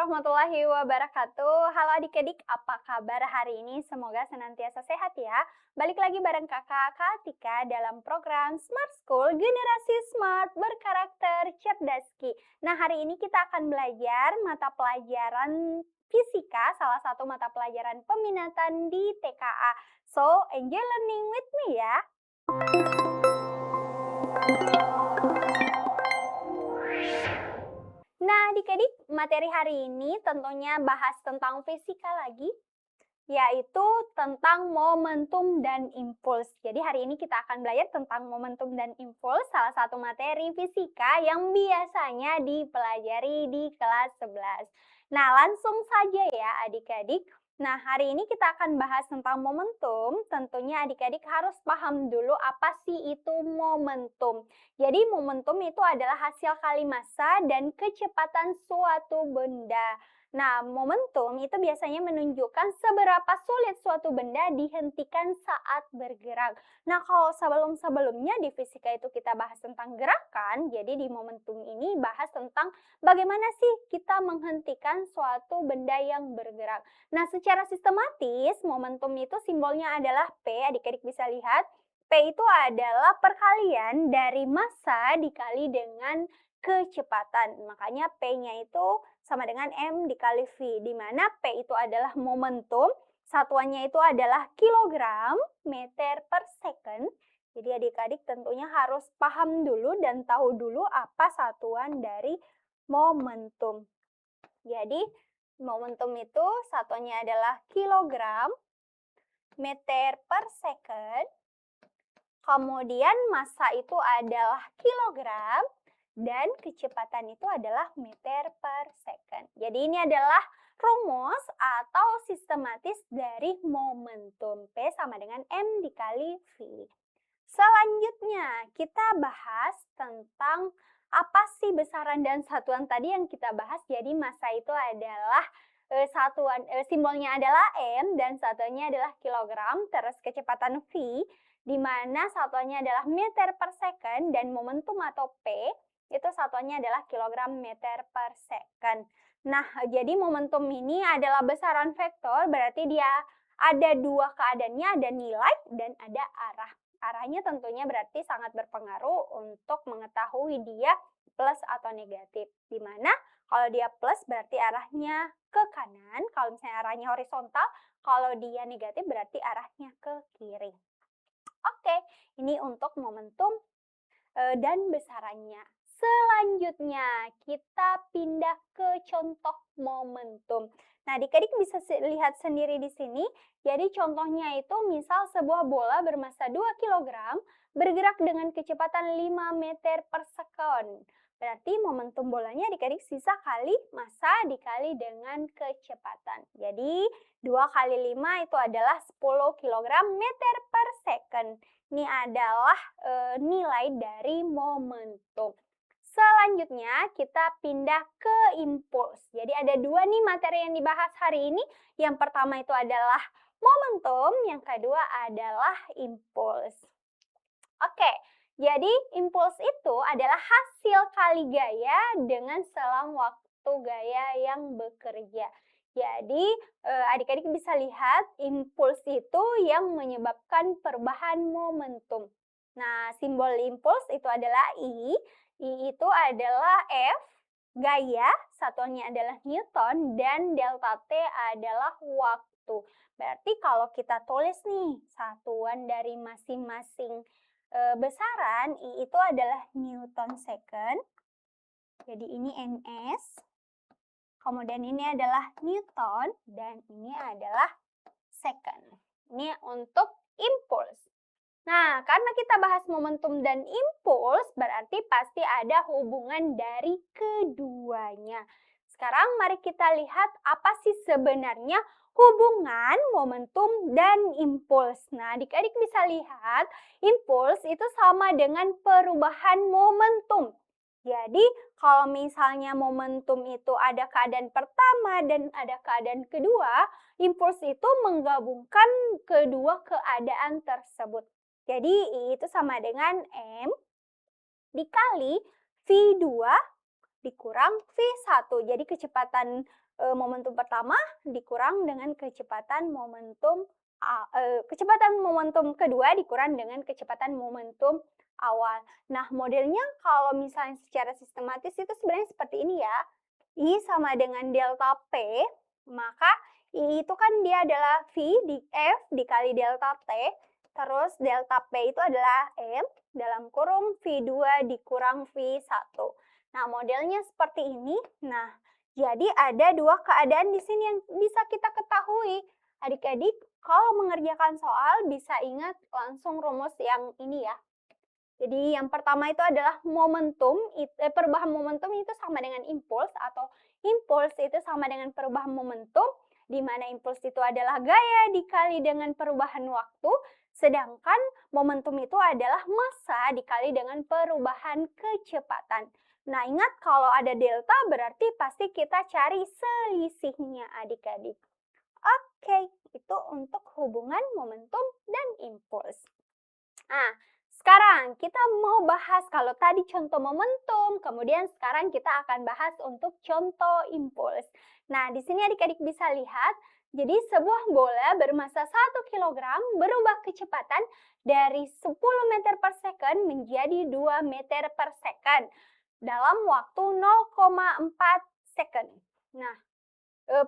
warahmatullahi wabarakatuh. Halo adik-adik, apa kabar hari ini? Semoga senantiasa sehat ya. Balik lagi bareng kakak Katika dalam program Smart School Generasi Smart berkarakter Cerdaski. Nah, hari ini kita akan belajar mata pelajaran fisika, salah satu mata pelajaran peminatan di TKA. So, enjoy learning with me ya. Nah, adik-adik, materi hari ini tentunya bahas tentang fisika lagi, yaitu tentang momentum dan impuls. Jadi hari ini kita akan belajar tentang momentum dan impuls, salah satu materi fisika yang biasanya dipelajari di kelas 11. Nah, langsung saja ya adik-adik. Nah, hari ini kita akan bahas tentang momentum. Tentunya adik-adik harus paham dulu apa sih itu momentum. Jadi momentum itu adalah hasil kali massa dan kecepatan suatu benda. Nah, momentum itu biasanya menunjukkan seberapa sulit suatu benda dihentikan saat bergerak. Nah, kalau sebelum-sebelumnya di fisika itu kita bahas tentang gerakan, jadi di momentum ini bahas tentang bagaimana sih kita menghentikan suatu benda yang bergerak. Nah, secara sistematis, momentum itu simbolnya adalah P, adik-adik bisa lihat. P itu adalah perkalian dari massa dikali dengan kecepatan. Makanya P-nya itu sama dengan M dikali V, di mana P itu adalah momentum, satuannya itu adalah kilogram meter per second. Jadi adik-adik tentunya harus paham dulu dan tahu dulu apa satuan dari momentum. Jadi momentum itu satuannya adalah kilogram meter per second. Kemudian massa itu adalah kilogram dan kecepatan itu adalah meter per second. Jadi ini adalah rumus atau sistematis dari momentum. P sama dengan M dikali V. Selanjutnya kita bahas tentang apa sih besaran dan satuan tadi yang kita bahas. Jadi massa itu adalah simbolnya adalah M dan satuannya adalah kilogram, terus kecepatan V di mana satuannya adalah meter per second dan momentum atau P itu satuannya adalah kilogram meter per second. Nah, jadi momentum ini adalah besaran vektor, berarti dia ada dua keadaannya, ada nilai dan ada arah. Arahnya tentunya berarti sangat berpengaruh untuk mengetahui dia plus atau negatif. Di mana kalau dia plus berarti arahnya ke kanan, kalau misalnya arahnya horizontal, kalau dia negatif berarti arahnya ke kiri. Oke, ini untuk momentum dan besarannya. Selanjutnya, kita pindah ke contoh momentum. Nah, adik-adik bisa lihat sendiri di sini. Jadi contohnya itu misal sebuah bola bermassa 2 kg bergerak dengan kecepatan 5 meter per second. Berarti momentum bolanya adik-adik sisa kali massa dikali dengan kecepatan. Jadi 2 kali 5 itu adalah 10 kg meter per second. Ini adalah nilai dari momentum. Selanjutnya kita pindah ke impuls. Jadi ada dua nih materi yang dibahas hari ini. Yang pertama itu adalah momentum, yang kedua adalah impuls. Oke, jadi impuls itu adalah hasil kali gaya dengan selang waktu gaya yang bekerja. Jadi adik-adik bisa lihat impuls itu yang menyebabkan perubahan momentum. Nah, simbol impuls itu adalah I. I itu adalah F, gaya, satuannya adalah Newton, dan delta T adalah waktu. Berarti kalau kita tulis nih satuan dari masing-masing besaran, I itu adalah Newton second. Jadi ini NS. Kemudian ini adalah Newton dan ini adalah second. Ini untuk impuls. Nah, karena kita bahas momentum dan impuls, berarti pasti ada hubungan dari keduanya. Sekarang mari kita lihat apa sih sebenarnya hubungan momentum dan impuls. Nah, adik-adik bisa lihat impuls itu sama dengan perubahan momentum. Jadi, kalau misalnya momentum itu ada keadaan pertama dan ada keadaan kedua, impuls itu menggabungkan kedua keadaan tersebut. Jadi, I itu sama dengan M dikali V2 dikurang V1. Jadi, kecepatan momentum pertama dikurang dengan kecepatan momentum kedua dikurang dengan kecepatan momentum awal. Nah, modelnya kalau misalnya secara sistematis itu sebenarnya seperti ini ya. I sama dengan delta P, maka I itu kan dia adalah V di F dikali delta T, terus delta P itu adalah M dalam kurung V2 dikurang V1. Nah, modelnya seperti ini. Nah, jadi ada dua keadaan di sini yang bisa kita ketahui. Adik-adik, kalau mengerjakan soal bisa ingat langsung rumus yang ini ya. Jadi yang pertama itu adalah perubahan momentum itu sama dengan impuls, atau impuls itu sama dengan perubahan momentum, di mana impuls itu adalah gaya dikali dengan perubahan waktu, sedangkan momentum itu adalah massa dikali dengan perubahan kecepatan. Nah, ingat kalau ada delta berarti pasti kita cari selisihnya adik-adik. Oke, itu untuk hubungan momentum dan impuls. Nah, sekarang kita mau bahas kalau tadi contoh momentum, kemudian sekarang kita akan bahas untuk contoh impuls. Nah, di sini adik-adik bisa lihat, jadi sebuah bola bermassa 1 kg berubah kecepatan dari 10 meter per second menjadi 2 meter per second dalam waktu 0,4 second. Nah,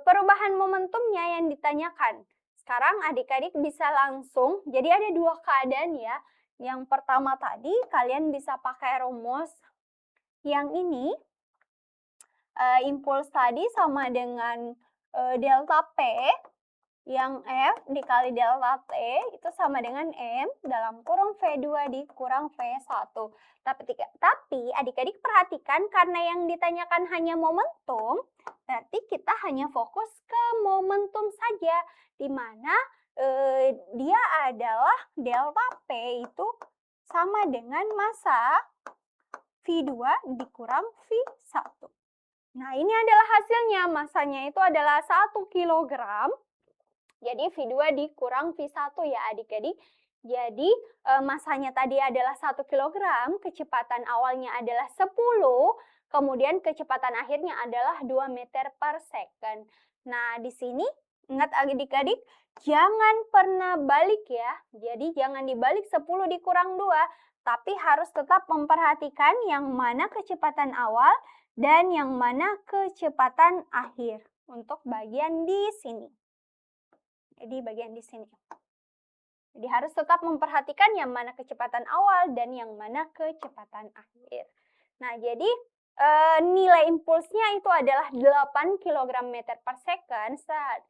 perubahan momentumnya yang ditanyakan. Sekarang adik-adik bisa langsung, jadi ada dua keadaan ya. Yang pertama tadi kalian bisa pakai rumus yang ini, impuls tadi sama dengan delta P, yang F dikali delta T itu sama dengan M dalam kurung V2 dikurang V1. Tapi adik-adik perhatikan, karena yang ditanyakan hanya momentum, berarti kita hanya fokus ke momentum saja, di mana dia adalah delta P itu sama dengan massa V2 dikurang V1. Nah, ini adalah hasilnya. Massanya itu adalah 1 kg. Jadi V2 dikurang V1 ya adik-adik. Jadi massanya tadi adalah 1 kg, kecepatan awalnya adalah 10, kemudian kecepatan akhirnya adalah 2 meter per second. Nah, di sini ingat adik-adik, jangan pernah balik ya. Jadi jangan dibalik 10 dikurang 2, tapi harus tetap memperhatikan yang mana kecepatan awal dan yang mana kecepatan akhir untuk bagian di sini. Di bagian di sini. Jadi harus tetap memperhatikan yang mana kecepatan awal dan yang mana kecepatan akhir. Nah, jadi nilai impulsnya itu adalah 8 kg meter per second,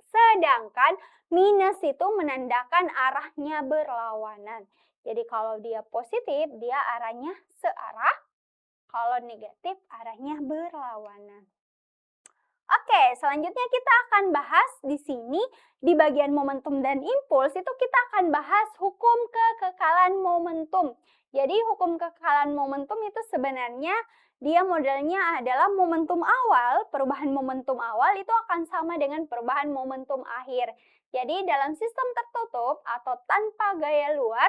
sedangkan minus itu menandakan arahnya berlawanan. Jadi kalau dia positif, dia arahnya searah, kalau negatif arahnya berlawanan. Oke, selanjutnya kita akan bahas di sini di bagian momentum dan impuls itu kita akan bahas hukum kekekalan momentum. Jadi hukum kekekalan momentum itu sebenarnya dia modelnya adalah momentum awal, perubahan momentum awal itu akan sama dengan perubahan momentum akhir. Jadi dalam sistem tertutup atau tanpa gaya luar,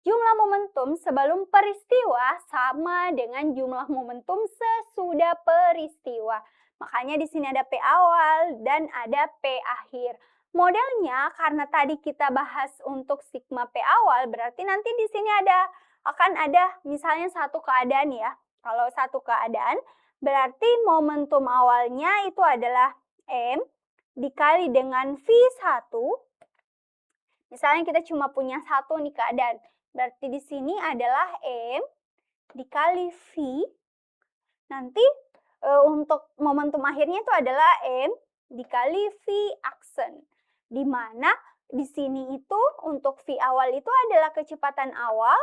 jumlah momentum sebelum peristiwa sama dengan jumlah momentum sesudah peristiwa. Makanya di sini ada P awal dan ada P akhir. Modelnya karena tadi kita bahas untuk sigma P awal, berarti nanti di sini akan ada misalnya satu keadaan ya. Kalau satu keadaan, berarti momentum awalnya itu adalah M dikali dengan V1. Misalnya kita cuma punya satu nih keadaan. Berarti di sini adalah M dikali V. Nanti untuk momentum akhirnya itu adalah M dikali V aksen. Di mana di sini itu untuk V awal itu adalah kecepatan awal.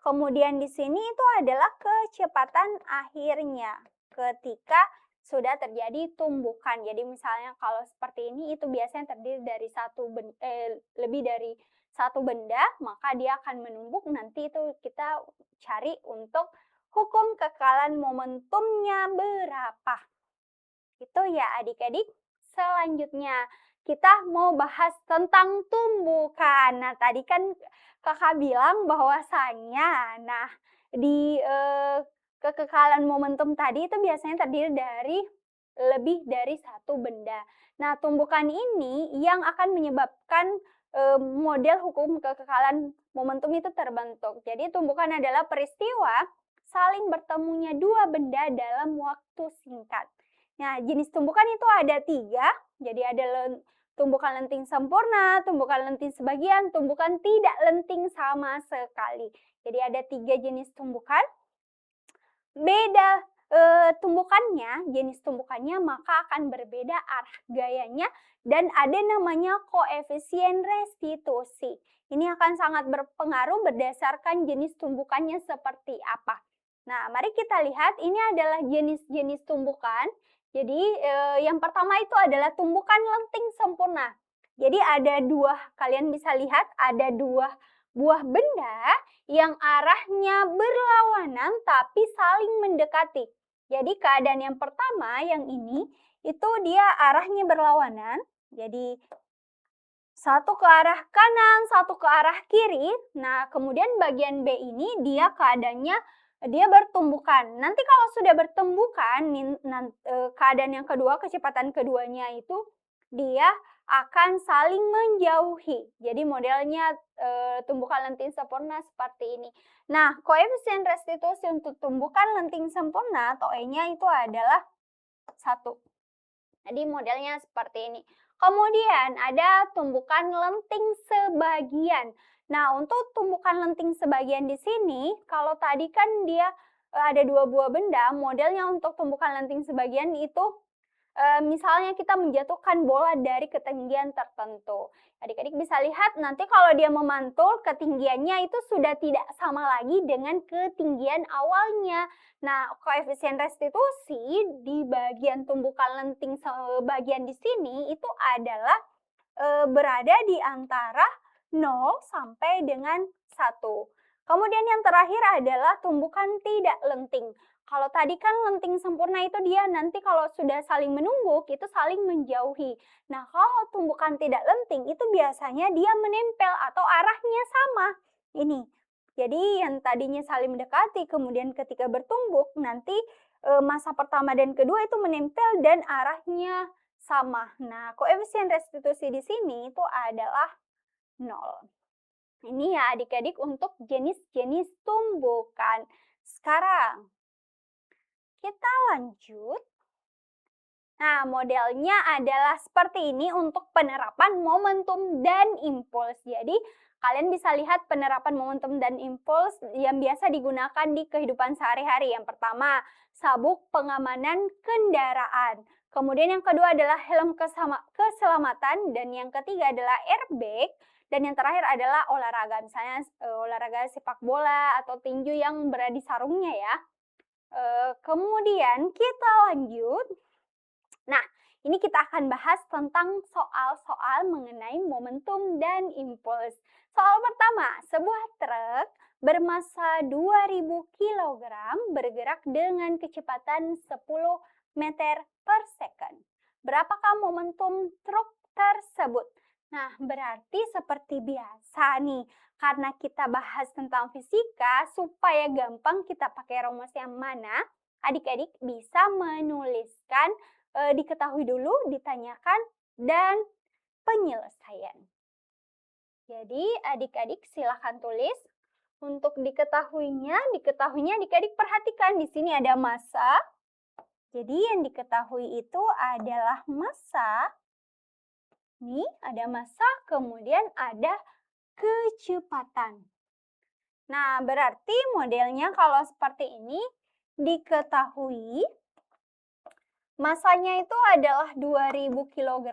Kemudian di sini itu adalah kecepatan akhirnya ketika sudah terjadi tumbukan. Jadi misalnya kalau seperti ini itu biasanya terdiri dari lebih dari satu benda, maka dia akan menumbuk. Nanti itu kita cari untuk hukum kekekalan momentumnya berapa. Itu ya adik-adik. Selanjutnya kita mau bahas tentang tumbukan. Nah, tadi kan kakak bilang bahwasanya di kekekalan momentum tadi itu biasanya terdiri dari lebih dari satu benda. Nah, tumbukan ini yang akan menyebabkan model hukum kekekalan momentum itu terbentuk. Jadi tumbukan adalah peristiwa saling bertemunya dua benda dalam waktu singkat. Nah, jenis tumbukan itu ada 3, jadi ada tumbukan lenting sempurna, tumbukan lenting sebagian, tumbukan tidak lenting sama sekali. Jadi ada 3 jenis tumbukan. Beda tumbukannya, jenis tumbukannya, maka akan berbeda arah gayanya dan ada namanya koefisien restitusi. Ini akan sangat berpengaruh berdasarkan jenis tumbukannya seperti apa. Nah, mari kita lihat ini adalah jenis-jenis tumbukan. Jadi yang pertama itu adalah tumbukan lenting sempurna. Jadi ada 2, kalian bisa lihat ada 2 buah benda yang arahnya berlawanan tapi saling mendekati. Jadi keadaan yang pertama yang ini itu dia arahnya berlawanan. Jadi satu ke arah kanan, satu ke arah kiri. Nah, kemudian bagian B ini dia keadaannya dia bertumbukan. Nanti kalau sudah bertumbukan, keadaan yang kedua, kecepatan keduanya itu dia akan saling menjauhi. Jadi modelnya tumbukan lenting sempurna seperti ini. Nah, koefisien restitusi untuk tumbukan lenting sempurna atau E-nya itu adalah 1. Jadi modelnya seperti ini. Kemudian ada tumbukan lenting sebagian. Nah, untuk tumbukan lenting sebagian di sini, kalau tadi kan dia ada 2 buah benda, modelnya untuk tumbukan lenting sebagian itu misalnya kita menjatuhkan bola dari ketinggian tertentu. Adik-adik bisa lihat nanti kalau dia memantul, ketinggiannya itu sudah tidak sama lagi dengan ketinggian awalnya. Nah, koefisien restitusi di bagian tumbukan lenting bagian di sini itu adalah berada di antara 0 sampai dengan 1. Kemudian yang terakhir adalah tumbukan tidak lenting. Kalau tadi kan lenting sempurna itu dia nanti kalau sudah saling menumbuk itu saling menjauhi. Nah, kalau tumbukan tidak lenting itu biasanya dia menempel atau arahnya sama. Ini. Jadi yang tadinya saling mendekati kemudian ketika bertumbuk nanti masa pertama dan kedua itu menempel dan arahnya sama. Nah, koefisien restitusi di sini itu adalah 0. Ini ya adik-adik untuk jenis-jenis tumbukan. Sekarang kita lanjut. Nah, modelnya adalah seperti ini untuk penerapan momentum dan impuls. Jadi, kalian bisa lihat penerapan momentum dan impuls yang biasa digunakan di kehidupan sehari-hari. Yang pertama, sabuk pengamanan kendaraan. Kemudian yang kedua adalah helm keselamatan. Dan yang ketiga adalah airbag. Dan yang terakhir adalah olahraga. Misalnya olahraga sepak bola atau tinju yang berada di sarungnya ya. Kemudian kita lanjut. Nah, ini kita akan bahas tentang soal-soal mengenai momentum dan impuls. Soal pertama, sebuah truk bermassa 2000 kg bergerak dengan kecepatan 10 meter per second. Berapakah momentum truk tersebut? Nah, berarti seperti biasa nih, karena kita bahas tentang fisika, supaya gampang kita pakai rumus yang mana, adik-adik bisa menuliskan diketahui dulu, ditanyakan, dan penyelesaian. Jadi adik-adik silahkan tulis. Untuk diketahuinya adik-adik perhatikan di sini ada massa. Jadi yang diketahui itu adalah massa. Nih ada massa, kemudian ada kecepatan. Nah, berarti modelnya kalau seperti ini diketahui massanya itu adalah 2000 kg.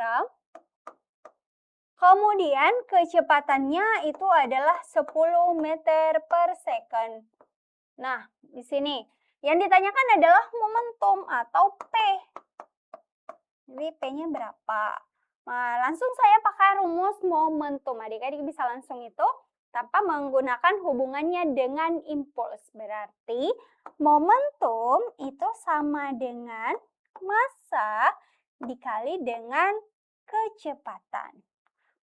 Kemudian kecepatannya itu adalah 10 meter per second. Nah, di sini yang ditanyakan adalah momentum atau P. Jadi P-nya berapa? Nah, langsung saya pakai rumus momentum. Adik-adik bisa langsung itu tanpa menggunakan hubungannya dengan impuls. Berarti momentum itu sama dengan massa dikali dengan kecepatan.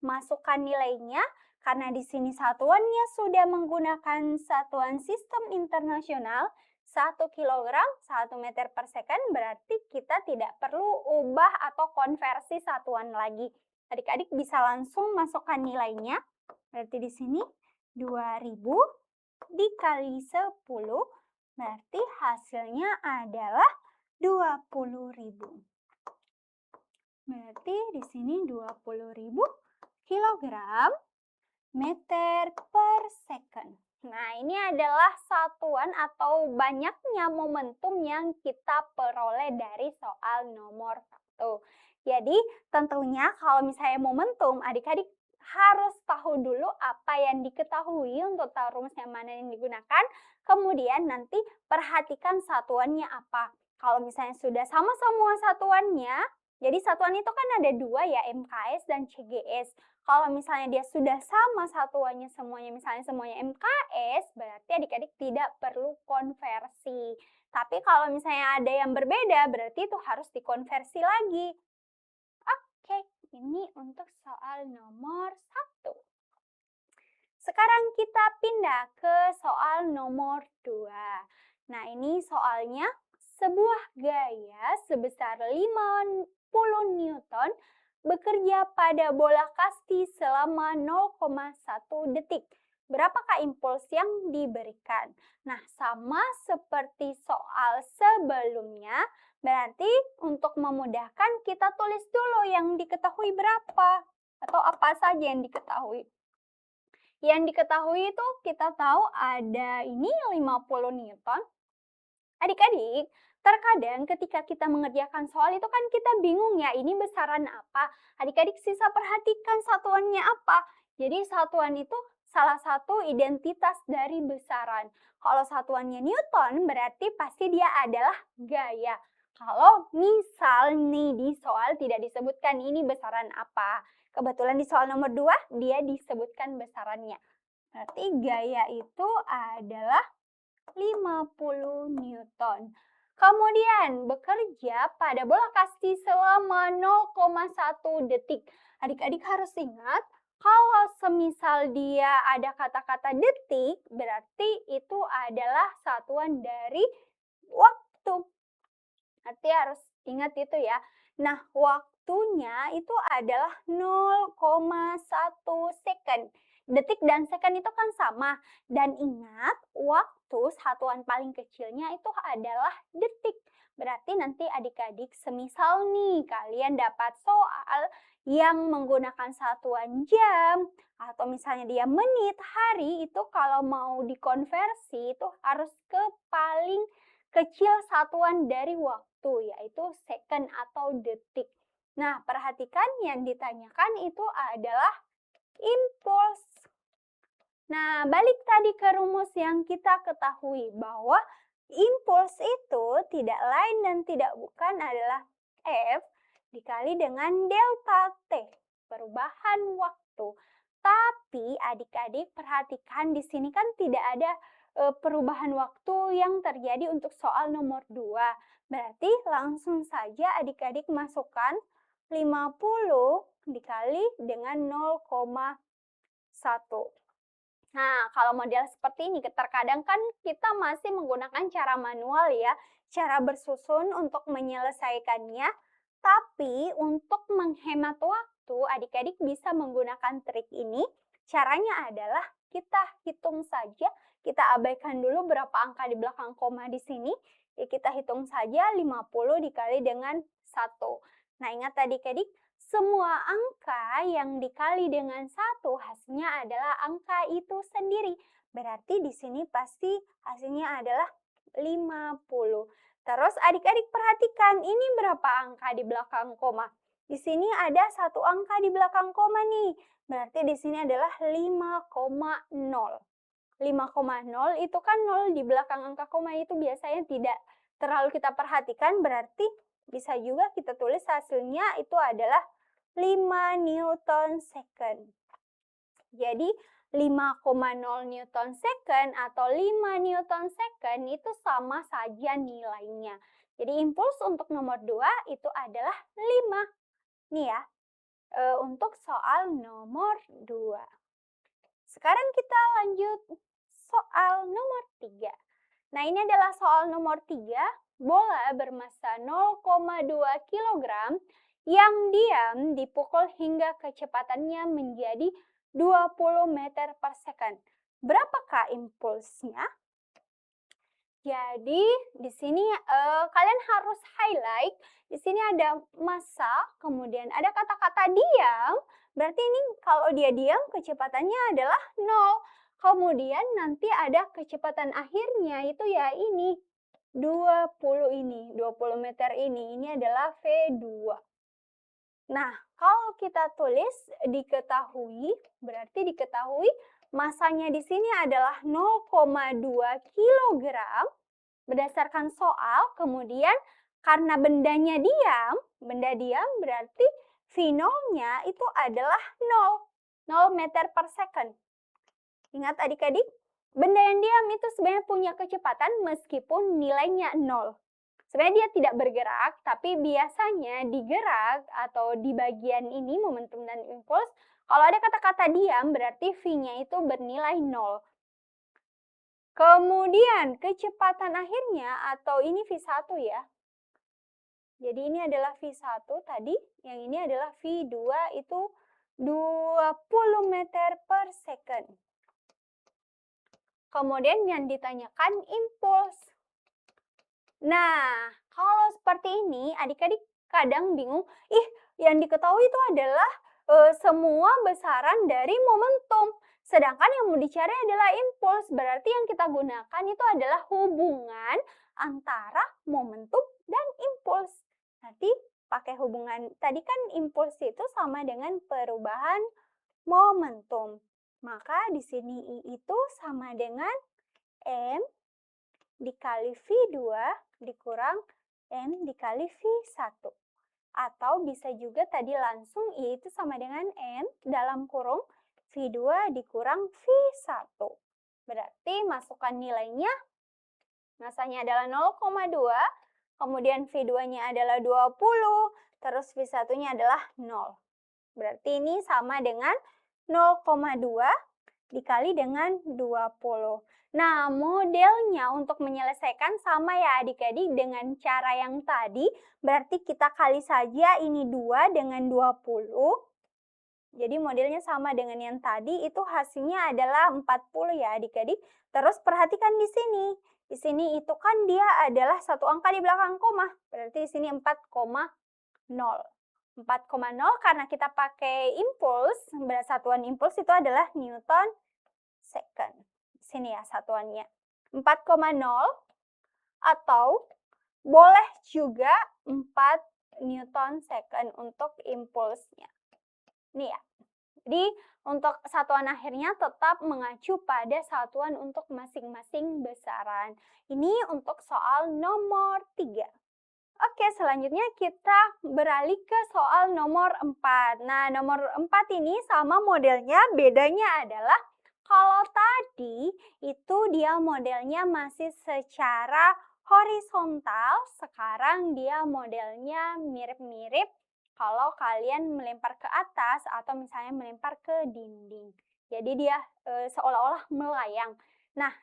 Masukkan nilainya karena di sini satuannya sudah menggunakan satuan sistem internasional 1 kilogram 1 meter per second, berarti kita tidak perlu ubah atau konversi satuan lagi. Adik-adik bisa langsung masukkan nilainya. Berarti di sini 2000 dikali 10, berarti hasilnya adalah 20.000. Berarti di sini 20.000 kilogram meter per second. Nah, ini adalah satuan atau banyaknya momentum yang kita peroleh dari soal nomor 1. Jadi, tentunya kalau misalnya momentum, adik-adik harus tahu dulu apa yang diketahui untuk tahu rumus yang mana yang digunakan. Kemudian nanti perhatikan satuannya apa. Kalau misalnya sudah sama semua satuannya, jadi satuan itu kan ada 2 ya, MKS dan CGS. Kalau misalnya dia sudah sama satuannya semuanya, misalnya semuanya MKS, berarti adik-adik tidak perlu konversi. Tapi kalau misalnya ada yang berbeda, berarti itu harus dikonversi lagi. Oke, ini untuk soal nomor 1. Sekarang kita pindah ke soal nomor 2. Nah, ini soalnya sebuah gaya sebesar 50 Newton bekerja pada bola kasti selama 0,1 detik. Berapakah impuls yang diberikan? Nah, sama seperti soal sebelumnya, berarti untuk memudahkan kita tulis dulu yang diketahui berapa atau apa saja yang diketahui. Yang diketahui itu kita tahu ada ini 50 Newton. Adik-adik, terkadang ketika kita mengerjakan soal itu kan kita bingung ya, ini besaran apa? Adik-adik sisa perhatikan satuannya apa. Jadi satuan itu salah satu identitas dari besaran. Kalau satuannya Newton berarti pasti dia adalah gaya. Kalau misal nih di soal tidak disebutkan ini besaran apa. Kebetulan di soal nomor 2 dia disebutkan besarannya. Berarti gaya itu adalah 50 Newton. Kemudian bekerja pada bola kasti selama 0,1 detik. Adik-adik harus ingat, kalau semisal dia ada kata-kata detik, berarti itu adalah satuan dari waktu. Berarti harus ingat itu ya. Nah, waktunya itu adalah 0,1 second. Detik dan second itu kan sama. Dan ingat, waktu satuan paling kecilnya itu adalah detik. Berarti nanti adik-adik semisal nih kalian dapat soal yang menggunakan satuan jam atau misalnya dia menit, hari, itu kalau mau dikonversi itu harus ke paling kecil satuan dari waktu, yaitu second atau detik. Nah, perhatikan yang ditanyakan itu adalah impuls. Nah, balik tadi ke rumus yang kita ketahui bahwa impuls itu tidak lain dan tidak bukan adalah F dikali dengan delta T, perubahan waktu. Tapi adik-adik perhatikan di sini kan tidak ada perubahan waktu yang terjadi untuk soal nomor 2. Berarti langsung saja adik-adik masukkan 50 dikali dengan 0,1. Nah, kalau model seperti ini, terkadang kan kita masih menggunakan cara manual ya, cara bersusun untuk menyelesaikannya. Tapi untuk menghemat waktu, adik-adik bisa menggunakan trik ini. Caranya adalah kita hitung saja, kita abaikan dulu berapa angka di belakang koma di sini. Ya, kita hitung saja 50 dikali dengan 1. Nah, ingat adik-adik, semua angka yang dikali dengan 1 hasilnya adalah angka itu sendiri. Berarti di sini pasti hasilnya adalah 50. Terus adik-adik perhatikan ini berapa angka di belakang koma. Di sini ada 1 angka di belakang koma nih. Berarti di sini adalah 5,0. 5,0 itu kan 0 di belakang angka koma itu biasanya tidak terlalu kita perhatikan. Berarti bisa juga kita tulis hasilnya itu adalah 5 Newton second. Jadi 5,0 Newton second atau 5 Newton second itu sama saja nilainya. Jadi impuls untuk nomor 2 itu adalah 5. Nih ya, untuk soal nomor 2. Sekarang kita lanjut soal nomor 3. Nah, ini adalah soal nomor 3. Bola bermassa 0,2 kg yang diam dipukul hingga kecepatannya menjadi 20 meter per second. Berapakah impulsnya? Jadi di sini kalian harus highlight. Di sini ada massa, kemudian ada kata-kata diam. Berarti ini kalau dia diam kecepatannya adalah 0. Kemudian nanti ada kecepatan akhirnya itu ya ini 20 ini, 20 meter ini adalah V2. Nah, kalau kita tulis diketahui, berarti diketahui masanya di sini adalah 0,2 kg berdasarkan soal. Kemudian karena benda diam berarti V0-nya itu adalah 0 meter per second. Ingat adik-adik, benda yang diam itu sebenarnya punya kecepatan meskipun nilainya 0. Sebenarnya dia tidak bergerak, tapi biasanya digerak atau di bagian ini momentum dan impuls, kalau ada kata-kata diam berarti V-nya itu bernilai 0. Kemudian kecepatan akhirnya atau ini V1 ya. Jadi ini adalah V1 tadi, yang ini adalah V2 itu 20 meter per second. Kemudian yang ditanyakan impuls. Nah, kalau seperti ini adik-adik kadang bingung, yang diketahui itu adalah semua besaran dari momentum. Sedangkan yang mau dicari adalah impuls, berarti yang kita gunakan itu adalah hubungan antara momentum dan impuls. Nanti pakai hubungan, tadi kan impuls itu sama dengan perubahan momentum. Maka di sini I itu sama dengan M dikali V2 dikurang M dikali V1. Atau bisa juga tadi langsung I itu sama dengan M dalam kurung V2 dikurang V1. Berarti masukkan nilainya, massanya adalah 0,2, kemudian V2-nya adalah 20, terus V1-nya adalah 0. Berarti ini sama dengan 0,2 dikali dengan 20. Nah, modelnya untuk menyelesaikan sama ya adik-adik dengan cara yang tadi. Berarti kita kali saja ini 2 dengan 20. Jadi modelnya sama dengan yang tadi, itu hasilnya adalah 40 ya adik-adik. Terus perhatikan di sini. Di sini itu kan dia adalah satu angka di belakang koma. Berarti di sini 4,0. 4,0 karena kita pakai impuls, satuan impuls itu adalah Newton second. Sini ya satuannya. 4,0 atau boleh juga 4 Newton second untuk impulsnya. Ini ya. Jadi untuk satuan akhirnya tetap mengacu pada satuan untuk masing-masing besaran. Ini untuk soal nomor 3. Oke, selanjutnya kita beralih ke soal nomor 4. Nah, nomor 4 ini sama modelnya, bedanya adalah kalau tadi itu dia modelnya masih secara horizontal, sekarang dia modelnya mirip-mirip kalau kalian melempar ke atas atau misalnya melempar ke dinding. Jadi dia seolah-olah melayang. Nah,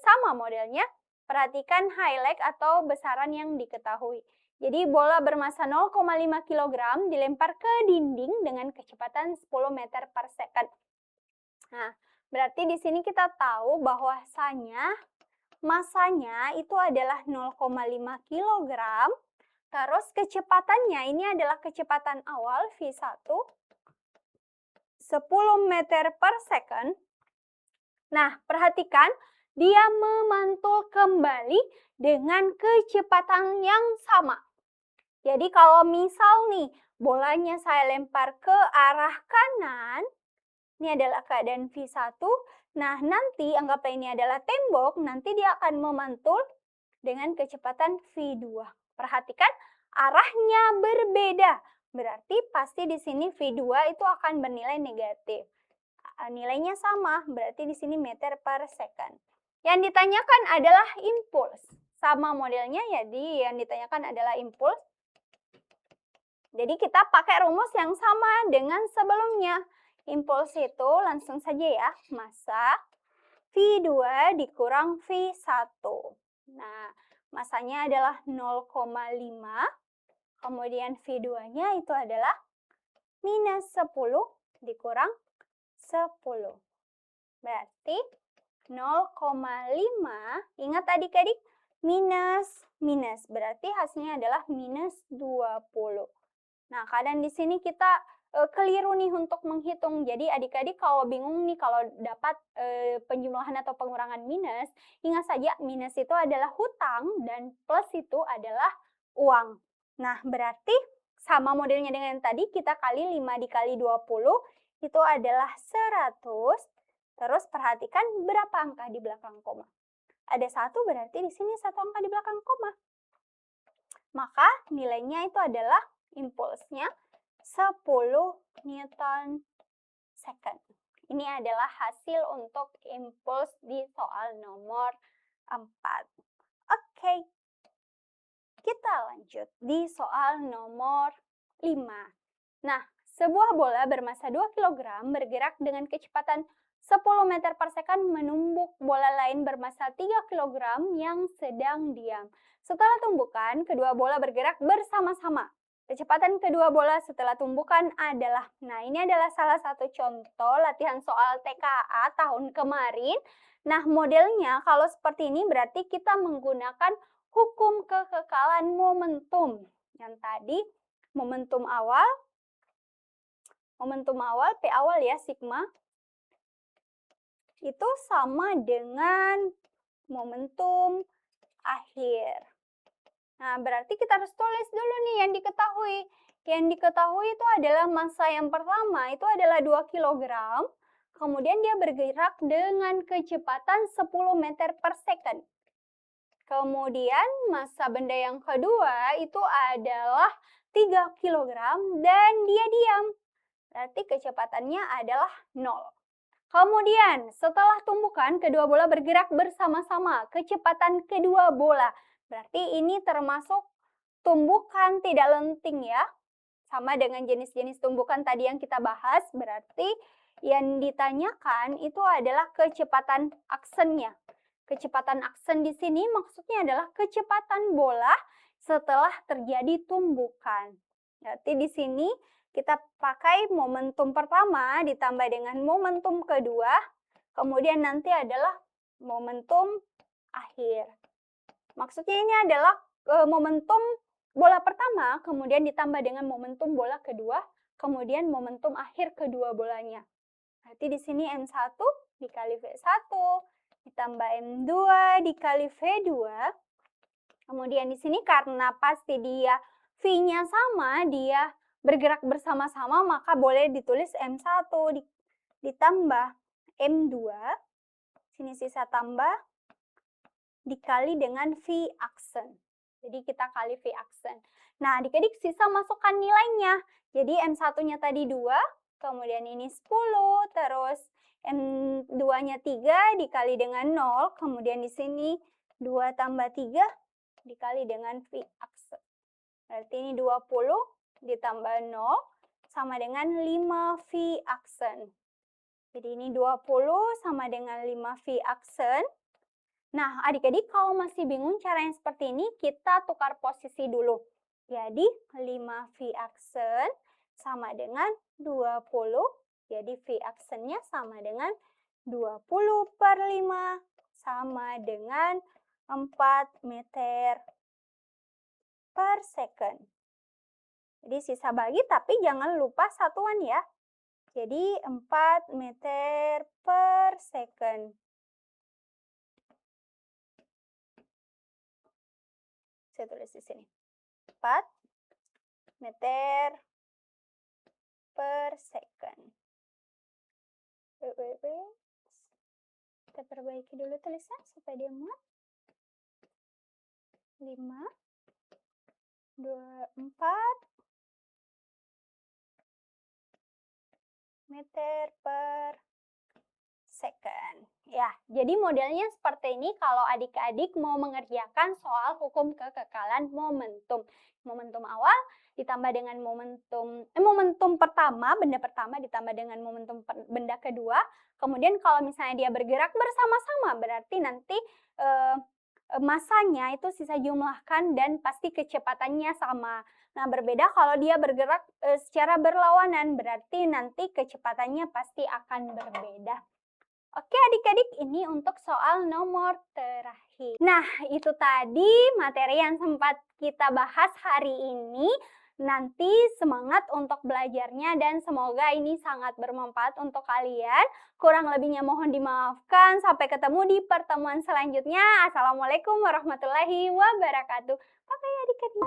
sama modelnya. Perhatikan highlight atau besaran yang diketahui. Jadi bola bermassa 0,5 kg dilempar ke dinding dengan kecepatan 10 meter per second. Nah, berarti di sini kita tahu bahwasanya massanya itu adalah 0,5 kg. Terus kecepatannya ini adalah kecepatan awal V1 10 meter per second. Nah, perhatikan dia memantul kembali dengan kecepatan yang sama. Jadi kalau misal nih bolanya saya lempar ke arah kanan, ini adalah keadaan V1. Nah, nanti anggaplah ini adalah tembok, nanti dia akan memantul dengan kecepatan V2. Perhatikan arahnya berbeda. Berarti pasti di sini V2 itu akan bernilai negatif. Nilainya sama, berarti di sini meter per second. Yang ditanyakan adalah impuls. Sama modelnya, jadi yang ditanyakan adalah impuls. Jadi kita pakai rumus yang sama dengan sebelumnya. Impuls itu langsung saja ya, massa V2 dikurang V1. Nah, masanya adalah 0,5, kemudian V2-nya itu adalah minus 10 dikurang 10. Berarti 0,5, ingat adik-adik, minus, berarti hasilnya adalah minus 20. Nah, kadang di sini kita keliru nih untuk menghitung. Jadi adik-adik kalau bingung nih kalau dapat penjumlahan atau pengurangan minus, ingat saja minus itu adalah hutang dan plus itu adalah uang. Nah, berarti sama modelnya dengan yang tadi, kita kali 5 dikali 20 itu adalah 100. Terus perhatikan berapa angka di belakang koma. Ada 1, berarti di sini 1 angka di belakang koma. Maka nilainya itu adalah impulsnya 10 Newton second. Ini adalah hasil untuk impuls di soal nomor 4. Oke, kita lanjut di soal nomor 5. Nah, sebuah bola bermassa 2 kg bergerak dengan kecepatan 10 meter per second menumbuk bola lain bermassa 3 kg yang sedang diam. Setelah tumbukan, kedua bola bergerak bersama-sama. Kecepatan kedua bola setelah tumbukan adalah, nah ini adalah salah satu contoh latihan soal TKA tahun kemarin. Nah, modelnya kalau seperti ini berarti kita menggunakan hukum kekekalan momentum. Yang tadi momentum awal, P awal ya, sigma, itu sama dengan momentum akhir. Nah, berarti kita harus tulis dulu nih yang diketahui. Yang diketahui itu adalah massa yang pertama, itu adalah 2 kg. Kemudian dia bergerak dengan kecepatan 10 meter per second. Kemudian massa benda yang kedua itu adalah 3 kg dan dia diam. Berarti kecepatannya adalah 0. Kemudian setelah tumbukan, kedua bola bergerak bersama-sama. Kecepatan kedua bola. Berarti ini termasuk tumbukan tidak lenting ya. Sama dengan jenis-jenis tumbukan tadi yang kita bahas. Berarti yang ditanyakan itu adalah kecepatan aksennya. Kecepatan aksen di sini maksudnya adalah kecepatan bola setelah terjadi tumbukan. Berarti di sini kita pakai momentum pertama ditambah dengan momentum kedua, kemudian nanti adalah momentum akhir. Maksudnya ini adalah momentum bola pertama, kemudian ditambah dengan momentum bola kedua, kemudian momentum akhir kedua bolanya. Berarti di sini M1 dikali V1, ditambah M2 dikali V2. Kemudian di sini karena pasti dia V-nya sama, dia bergerak bersama-sama, maka boleh ditulis M1 ditambah M2, sini sisa tambah, dikali dengan V aksen. Jadi kita kali V aksen. Nah, adik-adik sisa masukkan nilainya. Jadi M1-nya tadi 2, kemudian ini 10, terus M2-nya 3 dikali dengan 0, kemudian di sini 2 tambah 3 dikali dengan V aksen. Berarti ini 20 ditambah 0 sama dengan 5 V aksen. Jadi ini 20 sama dengan 5 V aksen. Nah, adik-adik kalau masih bingung cara yang seperti ini, kita tukar posisi dulu. Jadi 5 V aksen sama dengan 20. Jadi V aksennya sama dengan 20 per 5 sama dengan 4 meter per second. Jadi sisa bagi, tapi jangan lupa satuan ya. Jadi 4 meter per second. Saya tulis di sini. 4 meter per second. Kita perbaiki dulu tulisan supaya dia muat. 5, 2, 4 meter per second. Ya, jadi modelnya seperti ini kalau adik-adik mau mengerjakan soal hukum kekekalan momentum. Momentum awal ditambah dengan momentum pertama, benda pertama ditambah dengan momentum benda kedua, Kemudian kalau misalnya dia bergerak bersama-sama, berarti nanti masanya itu sisa jumlahkan dan pasti kecepatannya sama. Nah, berbeda kalau dia bergerak secara berlawanan, berarti nanti kecepatannya pasti akan berbeda. Oke adik-adik, ini untuk soal nomor terakhir. Nah, itu tadi materi yang sempat kita bahas hari ini. Nanti semangat untuk belajarnya dan semoga ini sangat bermanfaat untuk kalian. Kurang lebihnya mohon dimaafkan. Sampai ketemu di pertemuan selanjutnya. Assalamualaikum warahmatullahi wabarakatuh. Bye-bye adik-adik.